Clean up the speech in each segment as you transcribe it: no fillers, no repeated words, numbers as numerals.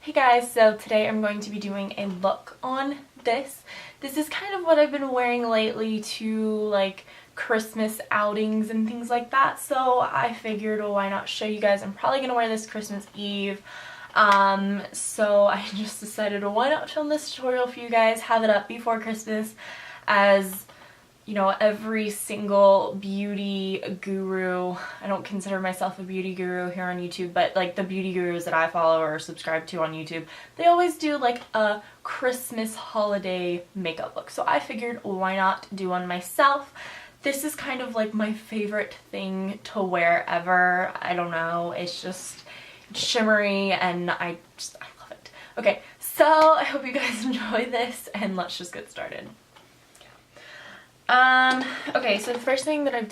Hey guys, so today I'm going to be doing a look on this. This is kind of what I've been wearing lately to like Christmas outings and things like that, so I figured, well, why not show you guys. I'm probably going to wear this Christmas Eve, so I just decided, well, why not film this tutorial for you guys, have it up before Christmas, as you know, every single beauty guru, I don't consider myself a beauty guru here on YouTube, but like the beauty gurus that I follow or subscribe to on YouTube, they always do like a Christmas holiday makeup look. So I figured, why not do one myself? This is kind of like my favorite thing to wear ever. I don't know, it's just shimmery and I love it. Okay, so I hope you guys enjoy this and let's just get started. Okay, so the first thing that I've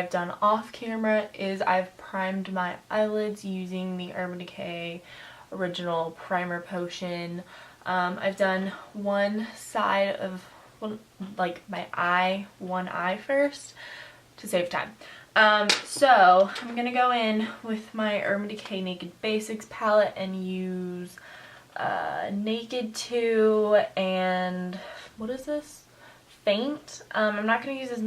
done off camera is I've primed my eyelids using the Urban Decay Original Primer Potion. I've done one side of, like my eye, one eye first to save time. So I'm gonna go in with my Urban Decay Naked Basics palette and use Naked 2 and, what is this? Faint. I'm not going to use as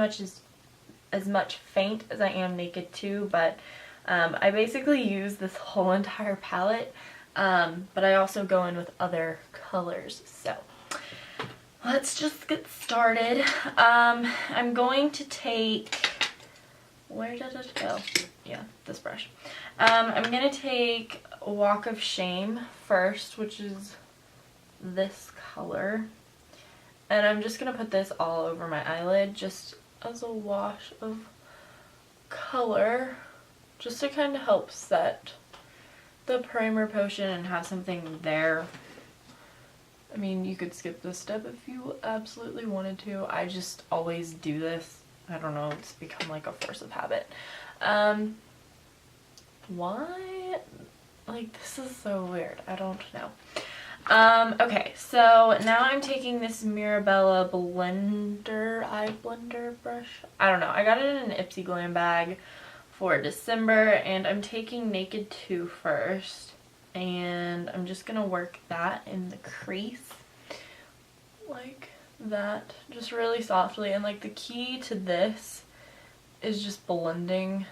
much Faint as I am Naked 2, but I basically use this whole entire palette, but I also go in with other colors. So let's just get started. I'm going to take, where did it go? Yeah, this brush. I'm going to take Walk of Shame first, which is this color. And I'm just going to put this all over my eyelid just as a wash of color, just to kind of help set the primer potion and have something there. I mean, you could skip this step if you absolutely wanted to. I just always do this. I don't know, it's become like a force of habit. Why? Like, this is so weird. I don't know. Okay, so now I'm taking this Mirabella eye blender brush. I don't know, I got it in an Ipsy Glam bag for December, and I'm taking Naked 2 first, and I'm just gonna work that in the crease, like that, just really softly, and like the key to this is just blending.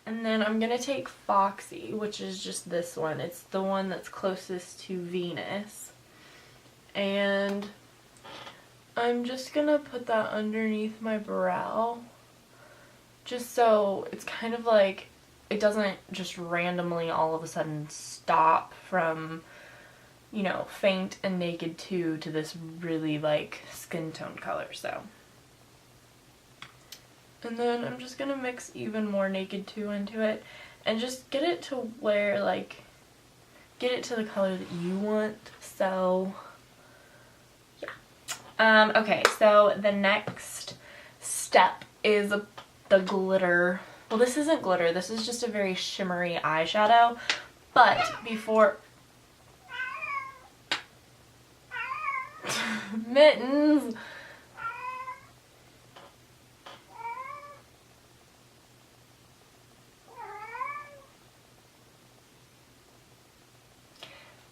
And then I'm going to take Foxy, which is just this one. It's the one that's closest to Venus. And I'm just going to put that underneath my brow. Just so it's kind of like, it doesn't just randomly all of a sudden stop from, you know, Faint and Naked 2 to this really like skin tone color, so. And then I'm just going to mix even more Naked 2 into it and just get it to where, like, get it to the color that you want. So, yeah. Okay, so the next step is the glitter. Well, this isn't glitter. This is just a very shimmery eyeshadow. But before... Mittens!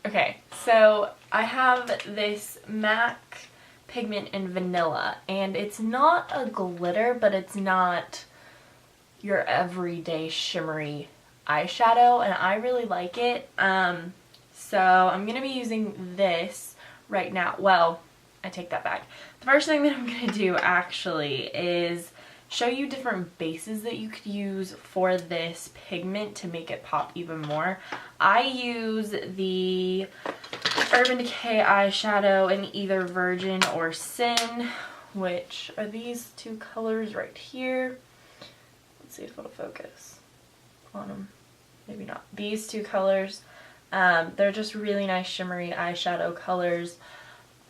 Okay, so I have this MAC pigment in Vanilla, and it's not a glitter, but it's not your everyday shimmery eyeshadow, and I really like it. So I'm going to be using this right now. Well, I take that back. The first thing that I'm going to do actually is show you different bases that you could use for this pigment to make it pop even more. I use the Urban Decay eyeshadow in either Virgin or Sin, which are these two colors right here. Let's see if it'll focus on them. Maybe not. These two colors. They're just really nice shimmery eyeshadow colors.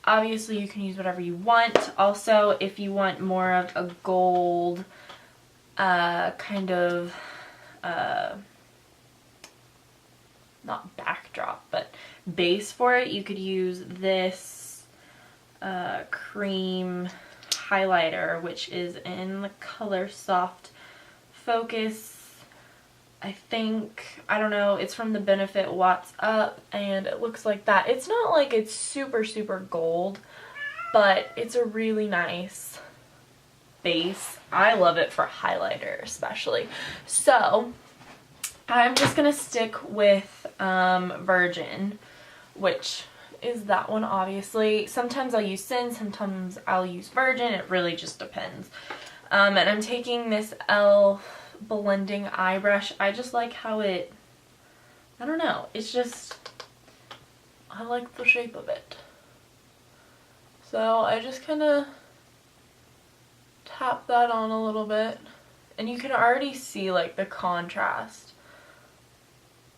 Obviously, you can use whatever you want. Also, if you want more of a gold kind of, not backdrop, but base for it, you could use this cream highlighter, which is in the color Soft Focus I think, I don't know, it's from the Benefit Watts Up, and it looks like that. It's not like it's super, super gold, but it's a really nice base. I love it for highlighter especially. So I'm just gonna stick with Virgin, which is that one obviously. Sometimes I'll use Sin, sometimes I'll use Virgin. It really just depends. And I'm taking this e.l.f. blending eye brush. I just like how it, I don't know, it's just, I like the shape of it. So I just kind of tap that on a little bit, and you can already see like the contrast,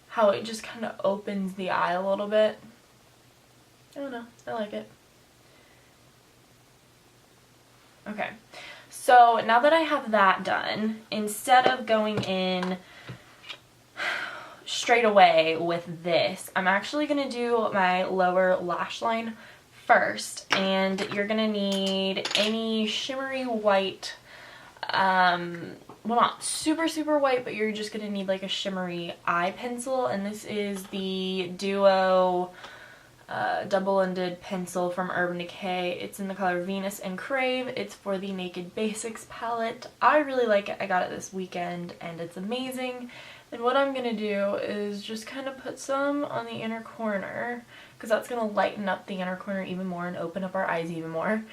how it just kind of opens the eye a little bit. I don't know, I like it. Okay, so now that I have that done, instead of going in straight away with this, I'm actually going to do my lower lash line first, and you're going to need any shimmery white, well, not super, super white, but you're just going to need like a shimmery eye pencil, and this is the Duo double-ended pencil from Urban Decay. It's in the color Venus and Crave. It's for the Naked Basics palette. I really like it. I got it this weekend and it's amazing. And what I'm going to do is just kind of put some on the inner corner, because that's going to lighten up the inner corner even more and open up our eyes even more.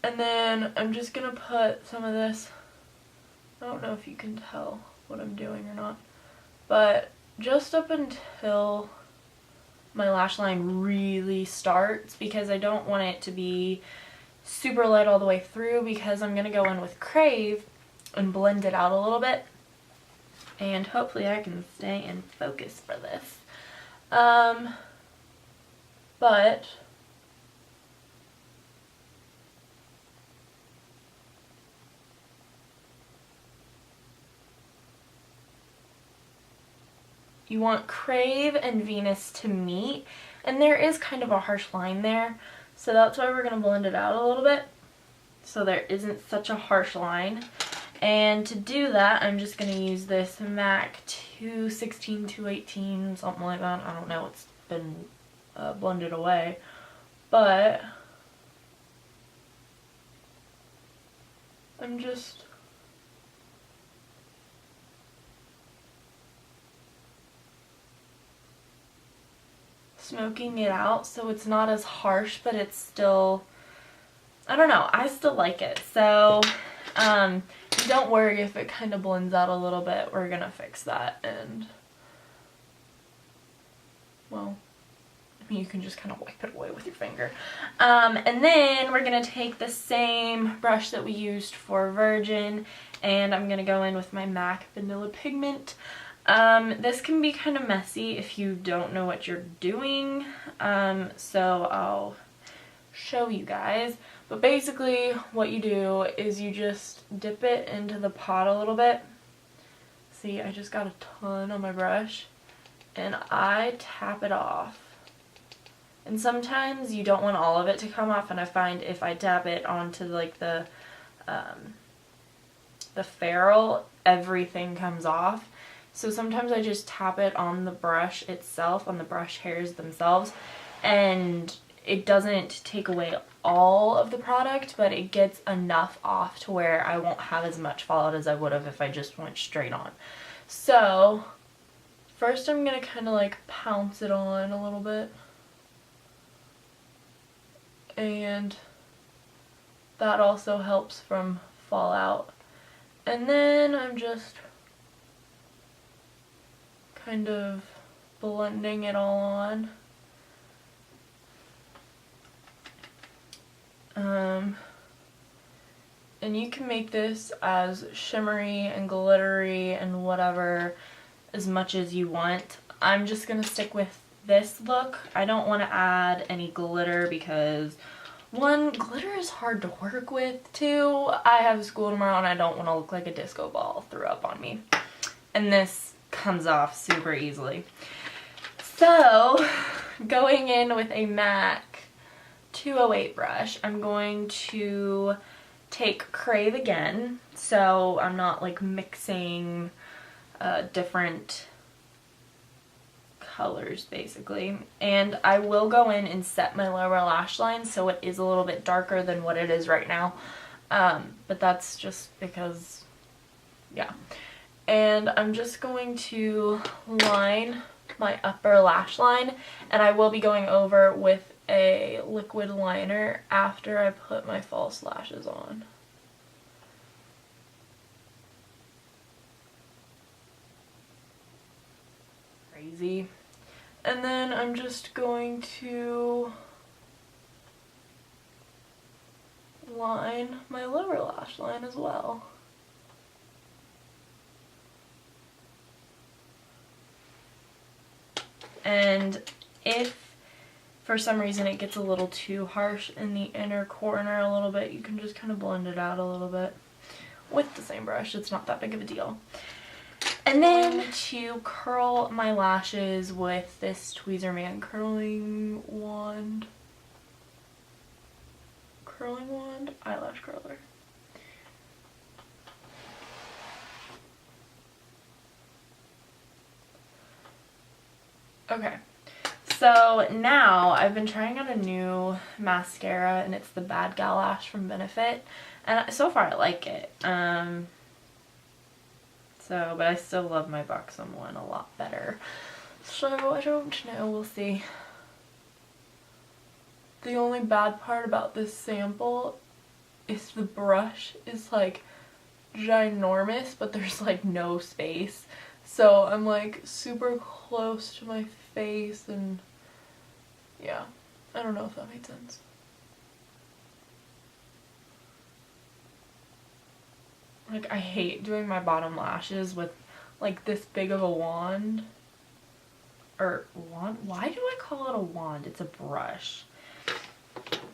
And then I'm just going to put some of this, I don't know if you can tell what I'm doing or not, but just up until my lash line really starts, because I don't want it to be super light all the way through, because I'm going to go in with Crave and blend it out a little bit. And hopefully I can stay in focus for this. But you want Crave and Venus to meet, and there is kind of a harsh line there, so that's why we're going to blend it out a little bit so there isn't such a harsh line. And to do that, I'm just going to use this MAC 216, 218, something like that. I don't know, it's been blended away, but I'm just smoking it out so it's not as harsh, but it's still, I don't know, I still like it. So don't worry if it kind of blends out a little bit. We're gonna fix that, and well, I mean, you can just kind of wipe it away with your finger. And then we're gonna take the same brush that we used for Virgin, and I'm gonna go in with my MAC Vanilla Pigment. This can be kind of messy if you don't know what you're doing, so I'll show you guys. But basically what you do is you just dip it into the pot a little bit. See, I just got a ton on my brush, and I tap it off. And sometimes you don't want all of it to come off, and I find if I tap it onto like the ferrule, everything comes off. So sometimes I just tap it on the brush itself, on the brush hairs themselves, and it doesn't take away all of the product, but it gets enough off to where I won't have as much fallout as I would have if I just went straight on. So first I'm going to kind of like pounce it on a little bit, and that also helps from fallout. And then I'm just kind of blending it all on. And you can make this as shimmery and glittery and whatever as much as you want. I'm just going to stick with this look. I don't want to add any glitter because, one, glitter is hard to work with. Two, I have school tomorrow and I don't want to look like a disco ball threw up on me. And this comes off super easily. So, going in with a MAC 208 brush, I'm going to take Crave again, so I'm not like mixing different colors basically. And I will go in and set my lower lash line so it is a little bit darker than what it is right now. But that's just because, yeah. And I'm just going to line my upper lash line, and I will be going over with a liquid liner after I put my false lashes on. Crazy. And then I'm just going to line my lower lash line as well. And if for some reason it gets a little too harsh in the inner corner a little bit, you can just kind of blend it out a little bit with the same brush. It's not that big of a deal. And then to curl my lashes with this Tweezerman curling wand, eyelash curler. Okay, so now I've been trying out a new mascara, and it's the Bad Gal Lash from Benefit, and so far I like it. But I still love my Buxom one a lot better. So I don't know, we'll see. The only bad part about this sample is the brush is like ginormous, but there's like no space. So I'm like super close to my face, and yeah, I don't know if that made sense. Like, I hate doing my bottom lashes with like this big of a wand. Or wand? Why do I call it a wand? It's a brush.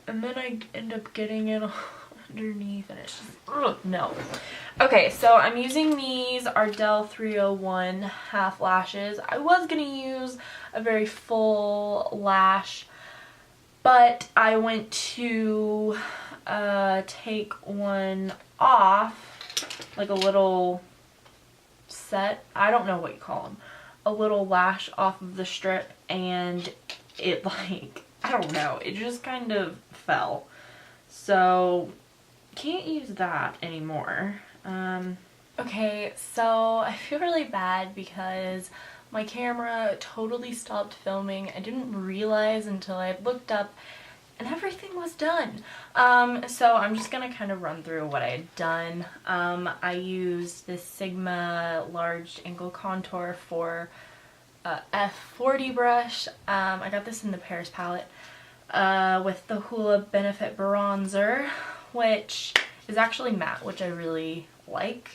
And then I end up getting it underneath, and it's just, ugh, no. Okay, so I'm using these Ardell 301 half lashes. I was going to use a very full lash, but I went to take one off, like a little set, I don't know what you call them, a little lash off of the strip, and it like, I don't know, it just kind of fell. So can't use that anymore. Okay, so I feel really bad because my camera totally stopped filming. I didn't realize until I looked up and everything was done. So I'm just gonna kind of run through what I had done. I used this Sigma large angle contour for F40 brush. I got this in the Paris palette with the Hoola Benefit Bronzer, which is actually matte, which I really like.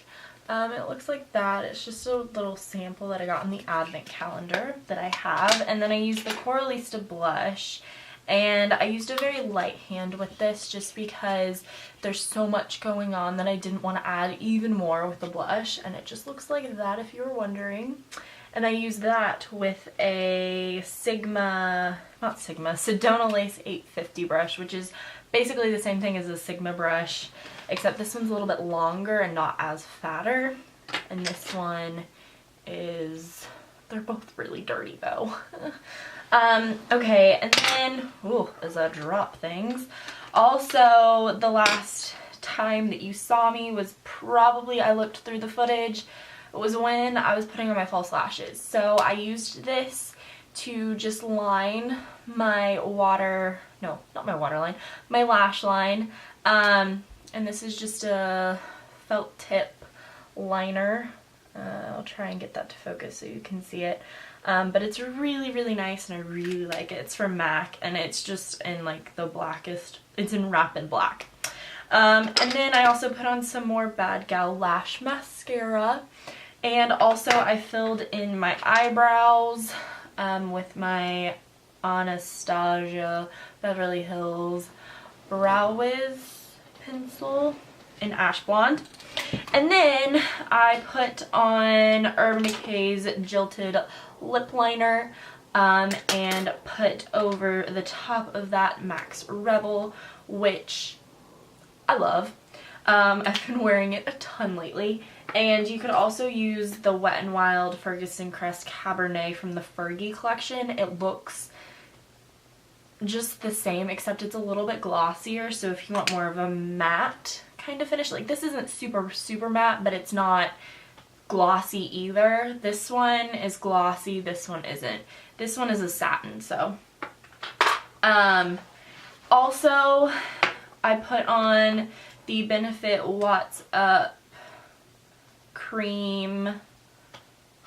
It looks like that. It's just a little sample that I got in the advent calendar that I have. And then I used the Coralista blush, and I used a very light hand with this just because there's so much going on that I didn't want to add even more with the blush, and it just looks like that if you were wondering. And I used that with a Sedona Lace 850 brush, which is basically the same thing as a Sigma brush, except this one's a little bit longer and not as fatter. And this one is, they're both really dirty though. Okay, and then, ooh, as I drop things. Also, the last time that you saw me was probably, I looked through the footage, it was when I was putting on my false lashes. So I used this to just line my my lash line. And this is just a felt tip liner. I'll try and get that to focus so you can see it. But it's really, really nice, and I really like it. It's from MAC, and it's just in like the blackest, it's in Rapid Black. And then I also put on some more Bad Gal Lash Mascara. And also I filled in my eyebrows with my Anastasia Beverly Hills Brow Wiz pencil in Ash Blonde. And then I put on Urban Decay's Jilted Lip Liner and put over the top of that MAC's Rebel, which I love. I've been wearing it a ton lately, And you could also use the Wet n Wild Ferguson Crest Cabernet from the Fergie collection. It looks just the same, except it's a little bit glossier, so if you want more of a matte kind of finish, like this isn't super matte, but it's not glossy either. This one is glossy, this one isn't. This one is a satin, so. Also, I put on the Benefit What's Up Cream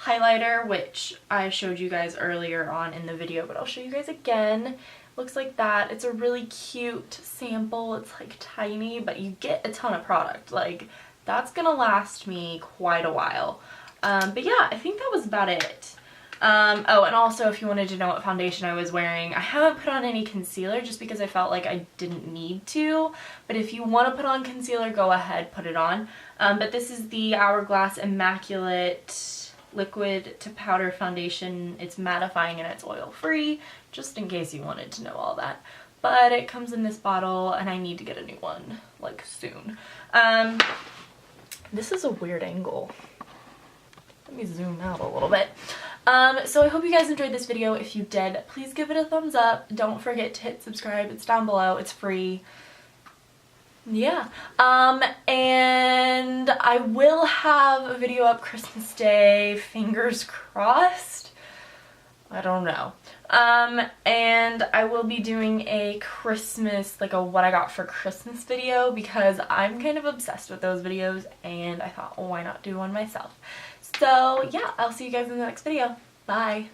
highlighter, which I showed you guys earlier on in the video, but I'll show you guys again. Looks like that. It's a really cute sample. It's like tiny, but you get a ton of product. Like, that's gonna last me quite a while. But yeah, I think that was about it. Oh, and also if you wanted to know what foundation I was wearing, I haven't put on any concealer just because I felt like I didn't need to. But if you want to put on concealer, go ahead, put it on. But this is the Hourglass Immaculate Liquid to Powder Foundation. It's mattifying and it's oil free, just in case you wanted to know all that. But it comes in this bottle and I need to get a new one, like, soon. This is a weird angle. Let me zoom out a little bit. So I hope you guys enjoyed this video. If you did, please give it a thumbs up. Don't forget to hit subscribe. It's down below. It's free. Yeah. And I will have a video up Christmas Day. Fingers crossed. I don't know. And I will be doing a Christmas, like a what I got for Christmas video, because I'm kind of obsessed with those videos and I thought, well, why not do one myself? So yeah, I'll see you guys in the next video. Bye.